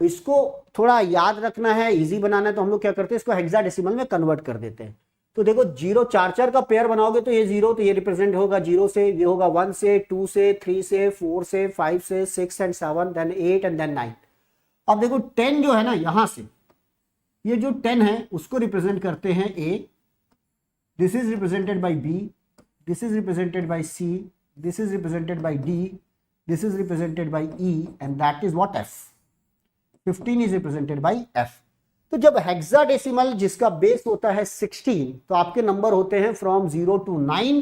इसको थोड़ा याद रखना है, इजी बनाना है, तो हम लोग क्या करते हैं इसको हेक्साडेसिमल में कन्वर्ट कर देते हैं। तो देखो जीरो चार चार का पेयर बनाओगे तो ये जीरो, तो ये रिप्रेजेंट होगा जीरो से, ये होगा 1 से, 2 से, 3 से, 4 से, 5 से, 6 एंड 7, देन 8 एंड देन 9। अब देखो 10 जो है ना, यहां से ये जो 10 है उसको रिप्रेजेंट करते हैं A, this is represented by B, this is represented by C, this is represented by D, this is represented by E and that is what F. 15 is represented by F. तो जब hexadecimal जिसका base होता है 16, तो आपके number होते हैं from 0 to 9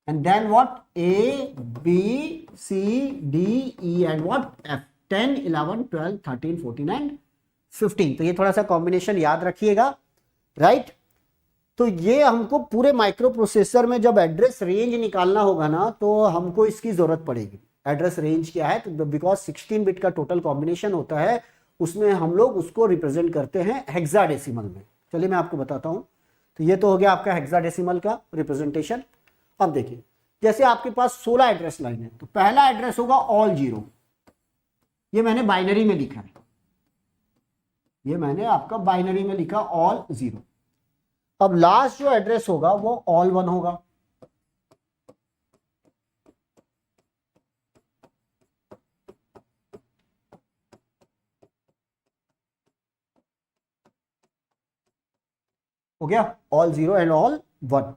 and then what A B C D E and what F, 10 11 12 13 14 and 15। तो ये थोड़ा सा कॉम्बिनेशन याद रखिएगा, राइट। तो ये हमको पूरे माइक्रो प्रोसेसर में जब एड्रेस रेंज निकालना होगा ना, तो हमको इसकी जरूरत पड़ेगी। एड्रेस रेंज क्या है, तो बिकॉज 16 बिट का टोटल कॉम्बिनेशन होता है, उसमें हम लोग उसको रिप्रेजेंट करते हैं हेक्साडेसिमल में। चलिए मैं आपको बताता हूं। तो ये तो हो गया आपका हेक्साडेसिमल का रिप्रेजेंटेशन। अब देखिए, जैसे आपके पास 16 एड्रेस लाइन है, तो पहला एड्रेस होगा ऑल जीरो, ये मैंने बाइनरी में लिखा है, ये मैंने आपका बाइनरी में लिखा ऑल जीरो। अब लास्ट जो एड्रेस होगा वो ऑल वन होगा, हो गया all zero and all one.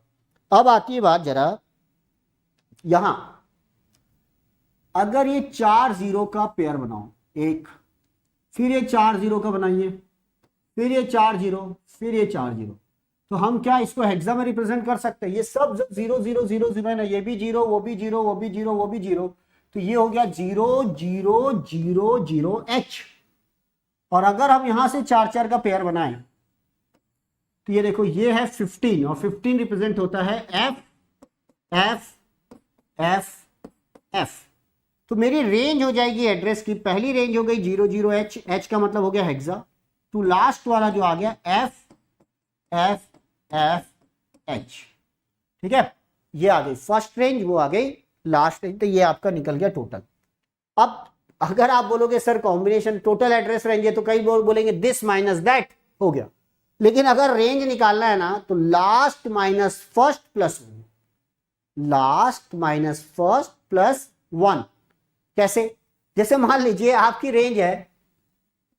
अब आती है बात जरा यहां, अगर ये 4 जीरो का पेयर बनाओ, एक, फिर ये 4 जीरो का बनाइए, फिर ये 4 जीरो, फिर ये 4 जीरो, तो हम क्या इसको हेक्सा में रिप्रेजेंट कर सकते हैं? ये सब जब 0 0 0 0 है ना, ये भी जीरो, वो भी जीरो, वो भी जीरो, वो भी जीरो, तो ये हो गया 0 0 0 0 H। और अगर हम यहां से 4 4 का पेयर बनाएं, तो ये देखो ये है 15 और 15 रिप्रेजेंट होता है F F F F। तो मेरी रेंज हो जाएगी एड्रेस की, पहली रेंज हो गई 0 0 H, H का मतलब हो गया हेक्सा, तो लास्ट वाला जो आ गया F F F H, ठीक है। ये आ गई फर्स्ट रेंज, वो आ गई लास्ट रेंज, तो ये आपका निकल गया टोटल। अब अगर आप बोलोगे sir combination total address range है, तो कई बोलेंगे दिस माइनस दैट हो गया, लेकिन अगर रेंज निकालना है ना, तो last minus first plus one, last minus first plus one. कैसे? जैसे मान लीजिए आपकी रेंज है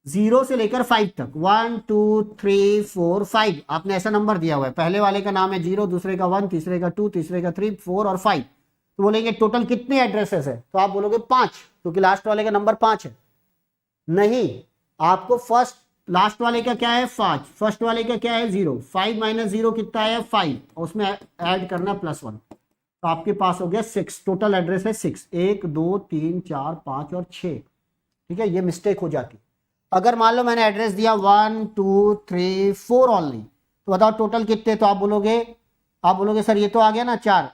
0 से लेकर 5 तक, 1 2 3 4 5, आपने ऐसा नंबर दिया हुआ है, पहले वाले का नाम है 0, दूसरे का 1, तीसरे का 2, तीसरे का 3, 4 और 5। तो बोलेंगे टोटल कितने एड्रेसेस है, तो आप बोलोगे 5, क्योंकि लास्ट वाले का नंबर 5 है। नहीं, आपको फर्स्ट लास्ट वाले का क्या है 5, फर्स्ट वाले का क्या है 0, 5 माइनस 0 कितना है 5, और उसमें ऐड करना +1, तो आपके पास हो गया 6, टोटल एड्रेस है 6, 1 2 3 4 5 और 6, ठीक है। ये मिस्टेक हो जाती। अगर मान लो मैंने एड्रेस दिया 1 2 3 4 ऑनली, तो बताओ टोटल कितने, तो आप बोलोगे सर ये तो आ गया ना 4,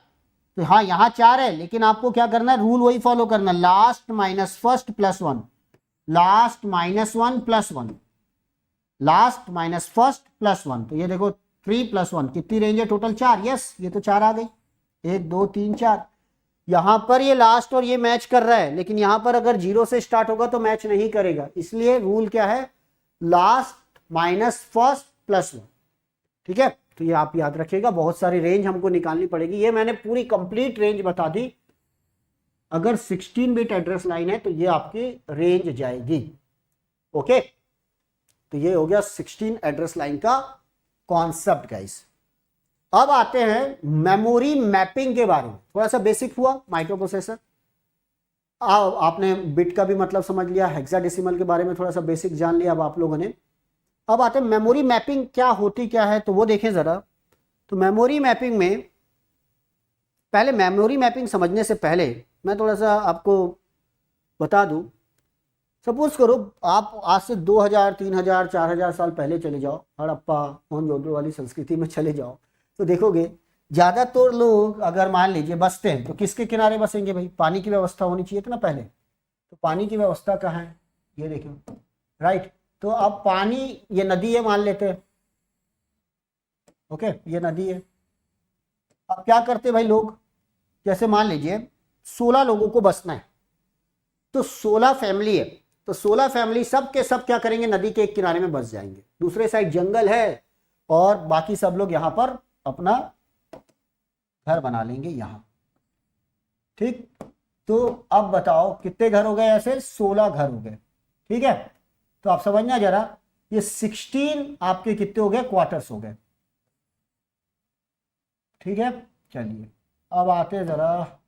तो हाँ यहाँ 4 है, लेकिन आपको क्या करना है, रूल वही फॉलो करना, last minus first plus 1, last minus 1 plus 1, last minus first plus 1। तो ये देखो 3 + 1 कितनी रेंज है टोटल 4, यस ये तो 4 आ गई, 1 2 3 4। यहां पर ये लास्ट और ये मैच कर रहा है, लेकिन यहां पर अगर 0 से स्टार्ट होगा तो मैच नहीं करेगा, इसलिए रूल क्या है, लास्ट माइनस फर्स्ट प्लस 1, ठीक है। तो ये आप याद रखिएगा, बहुत सारी रेंज हमको निकालनी पड़ेगी। ये मैंने पूरी कंप्लीट रेंज बता दी। अगर 16 बिट एड्रेस लाइन है तो ये आपकी रेंज जाएगी, ओके। तो ये हो गया 16 एड्रेस लाइन का कॉन्सेप्ट गाइस। अब आते हैं मेमोरी मैपिंग के बारे में, थोड़ा सा बेसिक हुआ माइक्रो प्रोसेसर। आपने बिट का भी मतलब समझ लिया, हेक्साडेसिमल के बारे में थोड़ा सा बेसिक जान लिया अब आप लोगों ने। अब आते हैं मेमोरी मैपिंग क्या होती क्या है, तो वो देखें जरा। तो मेमोरी मैपिंग में, पहले मेमोरी मैपिंग समझने से पहले मैं थोड़ा सा आपको बता दूं। सपोज करो आप आज से 2000 3000 4000 साल पहले चले जाओ, हड़प्पा मोहनजोदड़ो वाली संस्कृति में चले जाओ, तो देखोगे ज्यादातर लोग अगर मान लीजिए बसते हैं तो किसके किनारे बसेंगे भाई, पानी की व्यवस्था होनी चाहिए थी ना पहले। तो पानी की व्यवस्था कहाँ है, ये देखो, राइट। तो अब पानी, ये नदी है मान लेते हैं, ओके, ये नदी है। अब क्या करते भाई लोग, जैसे मान लीजिए 16 लोगों को बसना है, तो 16 फैमिली है, तो 16 फैमिली सब के सब क्या करेंगे, नदी के एक किनारे में बस जाएंगे। दूसरे साइड जंगल है, और बाकी सब लोग यहाँ पर अपना घर बना लेंगे यहाँ। ठीक, तो अब बताओ कितने घर हो गए? ऐसे 16 घर हो गए। ठीक है, तो आप समझना जरा, ये 16 आपके कितने हो गए? क्वार्टर्स हो गए। ठीक है, चलिए अब आते जरा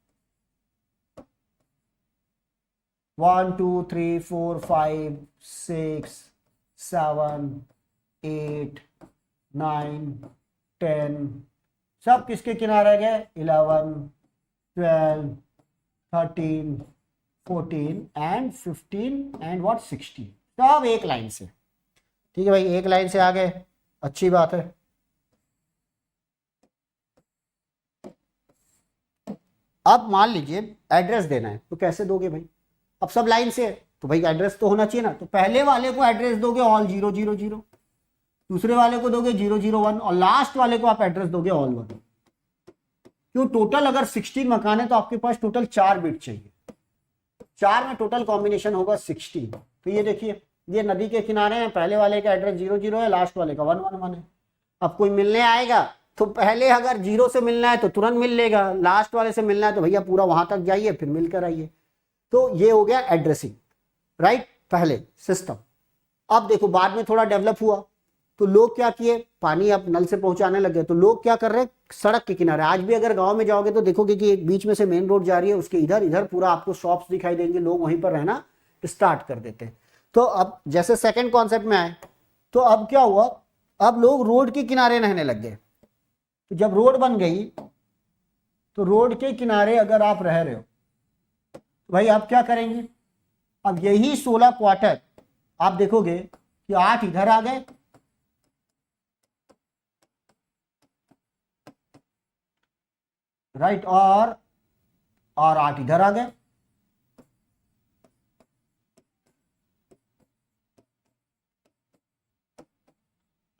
1 2 3 4 5 6 7 8 9 10 सब किसके किनारे गए? 11 12 13 14 एंड 15 एंड व्हाट 16, सब एक लाइन से। ठीक है भाई, एक लाइन से आ गए, अच्छी बात है। अब मान लीजिए एड्रेस देना है, तो कैसे दोगे भाई? अब सब लाइन से है तो भाई एड्रेस तो होना चाहिए ना। तो पहले वाले को एड्रेस दोगे ऑल 0 0 0, दूसरे वाले को दोगे 0 0 1 और लास्ट वाले को आप एड्रेस दोगे ऑल 1। क्यों? टोटल अगर 16 मकान है तो आपके पास टोटल 4 बिट चाहिए, 4 में टोटल कॉम्बिनेशन होगा 16। तो ये देखिए, ये नदी के किनारे हैं, पहले वाले का एड्रेस 0 0 है, लास्ट वाले का 1 1 1 है। अब कोई मिलने आएगा तो पहले अगर 0 से मिलना है तो तुरंत मिल लेगा, लास्ट वाले से मिलना है तो भैया पूरा वहां तक जाइए फिर मिलकर आइए। तो ये हो गया एड्रेसिंग, राइट, पहले सिस्टम। अब देखो बाद में थोड़ा डेवलप हुआ तो लोग क्या किए, पानी अब नल से पहुंचाने लगे, तो लोग क्या कर रहे हैं, सड़क के किनारे। आज भी अगर गांव में जाओगे तो देखोगे कि एक बीच में से मेन रोड जा रही है, उसके इधर इधर पूरा आपको शॉप्स दिखाई देंगे, लोग वहीं पर रहना स्टार्ट कर देते हैं। तो अब जैसे सेकंड कॉन्सेप्ट में आए तो अब क्या हुआ, अब लोग रोड के किनारे रहने लग गए। तो जब रोड बन गई तो रोड के किनारे अगर आप रह रहे हो तो भाई आप क्या करेंगे, अब यही 16 क्वार्टर आप देखोगे कि 8 इधर आ गए, राइट, और 8 इधर आ गए।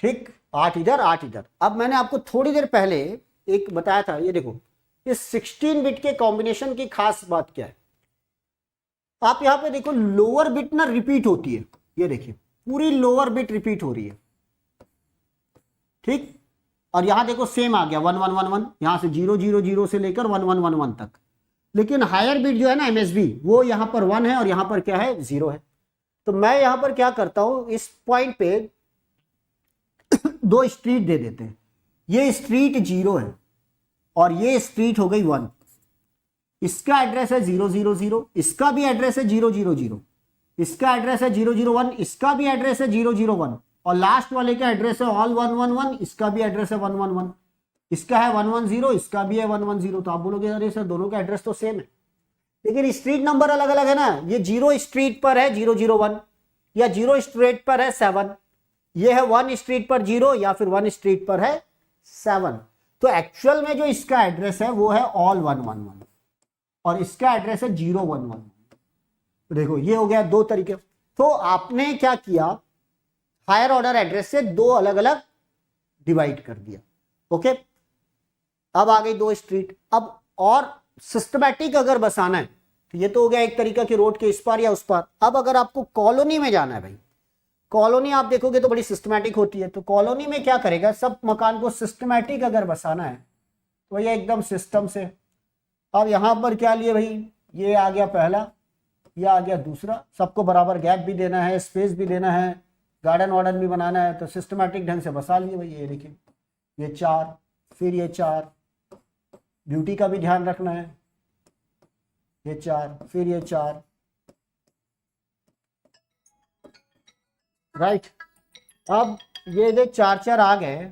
ठीक, 8 इधर 8 इधर। अब मैंने आपको थोड़ी देर पहले एक बताया था, ये देखो इस 16 बिट के कॉम्बिनेशन की खास बात क्या है। आप यहां पे देखो लोअर बिट ना रिपीट होती है, ये देखिए पूरी लोअर बिट रिपीट हो रही है। ठीक, और यहां देखो सेम आ गया 1 1 1 1, यहां से 0 0 0 से लेकर 1 1 1 1 तक। लेकिन हायर बिट जो है ना एमएसबी, वो यहां पर 1 है और यहां पर क्या है, 0 है। तो मैं यहां पर क्या करता हूं, इस पॉइंट पे 2 स्ट्रीट दे देते हैं। ये स्ट्रीट 0 है और ये स्ट्रीट हो गई 1। इसका एड्रेस है 0 0 0, इसका भी एड्रेस है 0 0 0, इसका एड्रेस है 0 0 1, इसका भी एड्रेस है 0 0 1 और लास्ट वाले का एड्रेस है ऑल 1 1 1, इसका भी एड्रेस है 1 1 1, इसका है 1 1 0, इसका भी है 1 1 0। तो आप बोलोगे अरे सर दोनों का एड्रेस तो सेम है, लेकिन स्ट्रीट नंबर अलग अलग है ना। ये 0 स्ट्रीट पर है 0 0 1 या 0 स्ट्रीट पर है 7, ये है 1 स्ट्रीट पर 0 या फिर 1 स्ट्रीट पर है 7। तो एक्चुअल में जो इसका एड्रेस है वो है ऑल 1 1 1 और इसका एड्रेस है 0 1 1। तो देखो ये हो गया 2 तरीके। तो आपने क्या किया, हायर ऑर्डर एड्रेस से 2 अलग अलग डिवाइड कर दिया। ओके, अब आ गई 2 स्ट्रीट। अब और सिस्टमैटिक अगर बसाना है तो ये तो हो गया एक तरीका कि रोड के इस पार या उस पार। अब अगर आपको कॉलोनी में जाना है भाई, कॉलोनी आप देखोगे तो बड़ी सिस्टमैटिक होती है। तो कॉलोनी में क्या करेगा, सब मकान को सिस्टमैटिक अगर बसाना है तो ये एकदम सिस्टम से। अब यहां पर क्या लिए भाई, ये आ गया पहला, ये आ गया दूसरा, सबको बराबर गैप भी देना है, स्पेस भी देना है, गार्डन वार्डन भी बनाना है, तो सिस्टमैटिक ढंग से बसा लिए भाई। ये देखिए ये 4, फिर ये 4, ब्यूटी का भी ध्यान रखना है, ये 4, फिर ये 4, राइट। अब ये जो 4 4 आ गए,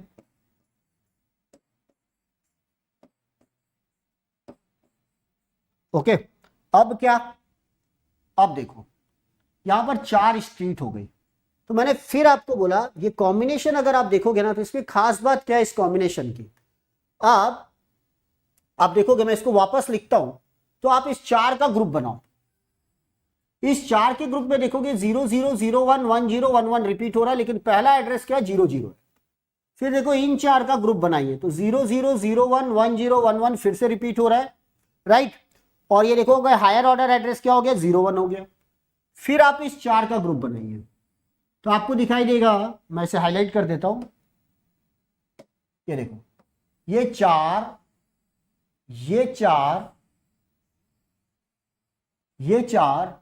ओके। अब क्या, अब देखो यहां पर 4 स्ट्रीट हो गई। तो मैंने फिर आपको बोला ये कॉम्बिनेशन अगर आप देखोगे ना तो इसमें खास बात क्या है इस कॉम्बिनेशन की। आप देखोगे, मैं इसको वापस लिखता हूं, तो आप इस 4 का ग्रुप बनाओ। इस 4 के ग्रुप में देखोगे 0 0 0 1 1 0 1 1 रिपीट हो रहा है, लेकिन पहला एड्रेस क्या है, 0 0 है। फिर देखो इन 4 का ग्रुप बनाइए तो 0 0 0 1 1 0 1 1 फिर से रिपीट हो रहा है, राइट। और ये देखो हायर ऑर्डर एड्रेस क्या हो गया, 0 1 हो गया। फिर आप इस 4 का ग्रुप बनाइए तो आपको दिखाई देगा, मैं इसे हाईलाइट कर देता हूं, ये देखो, ये 4, ये 4, ये 4,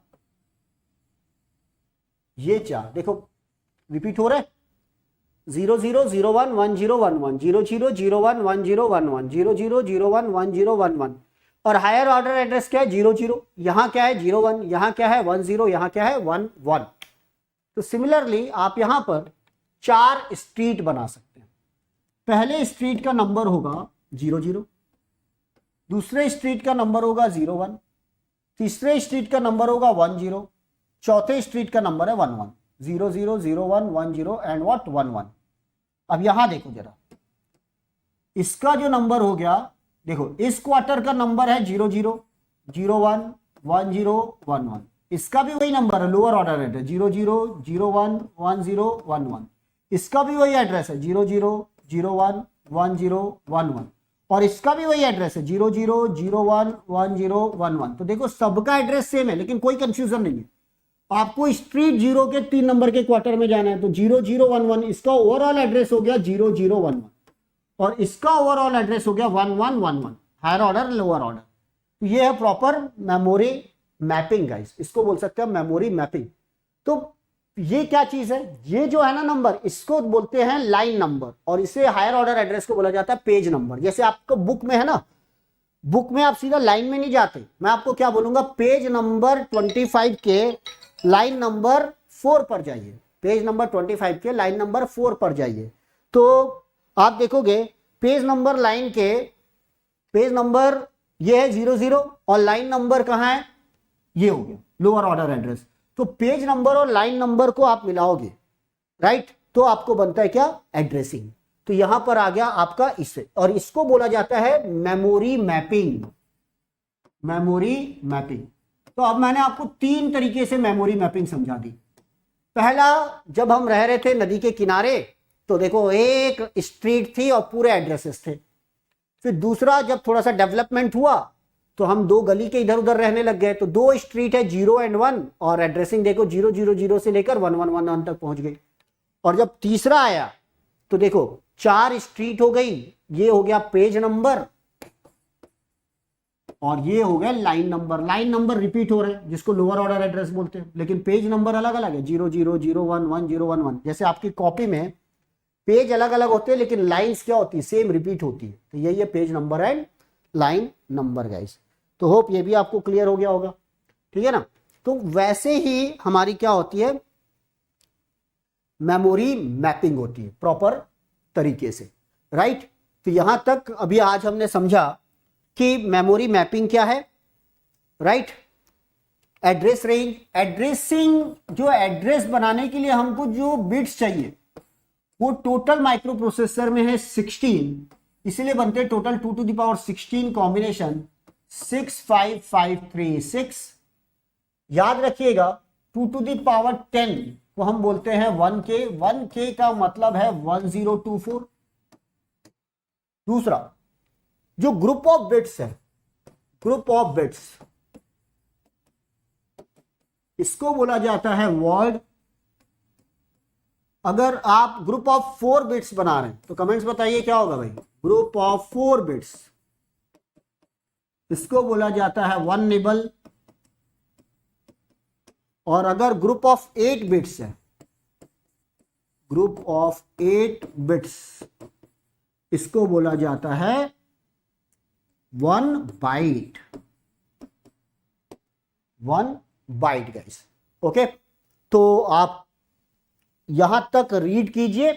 ये 4, देखो रिपीट हो रहा है। 0 0 0 1 1 0 1 1 0 0 0 1 1 0 1 1 0 0 0 1 1 0 1 1। और हायर ऑर्डर एड्रेस क्या है? 0 0, यहां क्या है? 0 1, यहां क्या है? 1 0, यहां क्या है? 1 1। तो सिमिलरली आप यहां पर 4 स्ट्रीट बना सकते हैं। पहले स्ट्रीट का नंबर होगा 0 0, दूसरे स्ट्रीट का नंबर होगा 0 1, तीसरे स्ट्रीट का नंबर होगा 1 0, चौथे स्ट्रीट का नंबर है 1 1। 0 0 0 1 1 0 एंड व्हाट 1 1। अब यहां देखो जरा, इसका जो नंबर हो गया, देखो इस क्वार्टर का नंबर है 0 0 0 1 1 0 1 1, इसका भी वही नंबर है, लोअर ऑर्डर एड्रेस 0 0 0 1 1 0 1 1, इसका भी वही एड्रेस है 0 0 0 1 1 0 1 1, और इसका भी वही एड्रेस है 0 0 0 1 1 0 1 1। तो देखो सबका एड्रेस सेम है, लेकिन कोई कंफ्यूजन नहीं है। आपको स्ट्रीट 0 के 3 नंबर के क्वार्टर में जाना है, तो 0 0 1 1, इसका ओवरऑल एड्रेस हो गया 0 0 1 1, और इसका ओवरऑल एड्रेस हो गया 1 1 1 1, हायर ऑर्डर लोअर ऑर्डर। तो ये है प्रॉपर मेमोरी मैपिंग गाइस, इसको बोल सकते हैं मेमोरी मैपिंग। तो ये क्या चीज है? ये जो है ना नंबर, इसको बोलते हैं लाइन नंबर, और इसे हायर ऑर्डर एड्रेस को बोला जाता है पेज नंबर। जैसे आपको बुक में है ना, बुक में आप सीधा लाइन में नहीं जाते, मैं आपको क्या बोलूंगा, पेज नंबर 25 के लाइन नंबर 4 पर जाइए, पेज नंबर 25 के लाइन नंबर 4 पर जाइए। तो आप देखोगे पेज नंबर लाइन के, पेज नंबर ये है 0 0, और लाइन नंबर कहां है? ये हो गया लोअर ऑर्डर एड्रेस। तो पेज नंबर और लाइन नंबर को आप मिलाओगे, राइट, तो आपको बनता है क्या? एड्रेसिंग। तो यहां पर आ गया आपका इससे, और इसको बोला जाता है मेमोरी मैपिंग, मेमोरी मैपिंग। तो अब मैंने आपको 3 तरीके से मेमोरी मैपिंग समझा दी। पहला, जब हम रह रहे थे नदी के किनारे, तो देखो एक स्ट्रीट थी और पूरे एड्रेसेस थे। फिर दूसरा, जब थोड़ा सा डेवलपमेंट हुआ तो हम 2 गली के इधर उधर रहने लग गए, तो 2 स्ट्रीट है 0 एंड 1, और एड्रेसिंग देखो 0 0 0 से लेकर 1 1 1 1 तक पहुंच गई। और जब तीसरा आया तो देखो 4 स्ट्रीट हो गई, ये हो गया पेज नंबर, और ये हो गया line number. Line number repeat हो रहे हैं, जिसको लोअर ऑर्डर एड्रेस बोलते हैं, लेकिन पेज नंबर अलग अलग है, 0 0 0 1 1 0 1 1। जैसे आपकी कॉपी में पेज अलग अलग होते हैं, लेकिन लाइंस क्या होती है? सेम रिपीट होती है। तो यही है page number and line number guys. तो होप ये भी आपको क्लियर हो गया होगा, ठीक है ना। तो वैसे ही हमारी क्या होती है, मेमोरी मैपिंग होती है प्रॉपर तरीके से, राइट। तो यहां तक अभी आज हमने समझा कि मेमोरी मैपिंग क्या है, राइट। एड्रेस रेंज, एड्रेसिंग, जो एड्रेस बनाने के लिए हमको जो बिट्स चाहिए वो टोटल माइक्रो प्रोसेसर में है 16, इसलिए बनते total 2 to the power 16 combination 65536। याद रखिएगा 2 to the power 10 को हम बोलते हैं 1K, 1K का मतलब है 1024। दूसरा, जो ग्रुप ऑफ बिट्स है, ग्रुप ऑफ बिट्स, इसको बोला जाता है वर्ड। अगर आप ग्रुप ऑफ 4 बिट्स बना रहे हैं तो कमेंट्स बताइए क्या होगा भाई? ग्रुप ऑफ 4 बिट्स, इसको बोला जाता है 1 निबल। और अगर ग्रुप ऑफ 8 बिट्स है, ग्रुप ऑफ 8 बिट्स, इसको बोला जाता है 1 बाइट, 1 बाइट गाइस। ओके, तो आप यहां तक रीड कीजिए,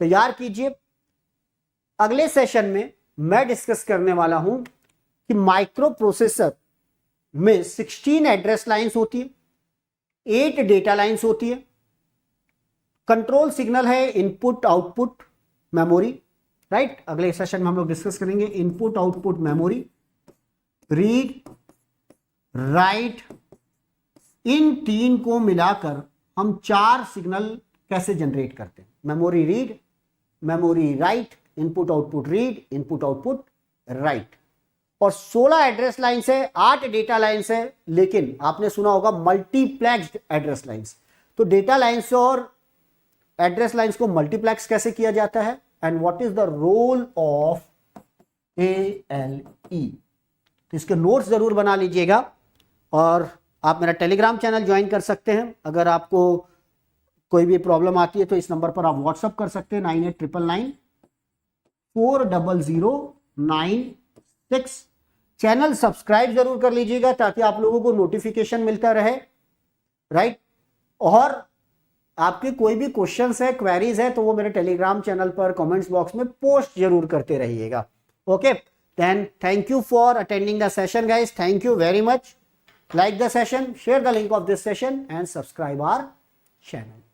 तैयार कीजिए। अगले सेशन में मैं डिस्कस करने वाला हूं कि माइक्रो प्रोसेसर में 16 एड्रेस लाइंस होती है, 8 डेटा लाइंस होती है, कंट्रोल सिग्नल है इनपुट आउटपुट मेमोरी, राइट। अगले सेशन में हम लोग डिस्कस करेंगे input output memory, read write, इन 3 को मिलाकर हम 4 सिग्नल कैसे जनरेट करते हैं, memory read, memory write, input output read, input output right. और 16 एड्रेस लाइन्स है, 8 डेटा लाइन्स है, लेकिन आपने सुना होगा मल्टीप्लेक्स्ड एड्रेस लाइन्स। तो डेटा लाइन्स और एड्रेस लाइन्स को मल्टीप्लेक्स कैसे किया जाता है and what is the role of ALE। तो इसके नोट्स जरूर बना लीजिएगा और आप मेरा टेलीग्राम चैनल ज्वाइन कर सकते हैं। अगर आपको कोई भी प्रॉब्लम आती है तो इस नंबर पर आप व्हाट्सअप कर सकते हैं 9899400996। चैनल सब्सक्राइब जरूर कर लीजिएगा ताकि आप लोगों को नोटिफिकेशन मिलता रहे, राइट। और आपके कोई भी क्वेश्चंस है, क्वेरीज है, तो वो मेरे टेलीग्राम चैनल पर कमेंट्स बॉक्स में पोस्ट जरूर करते रहिएगा। Okay, then thank you for attending the session guys, thank you very much. Like the session, share the link of this session and subscribe our channel.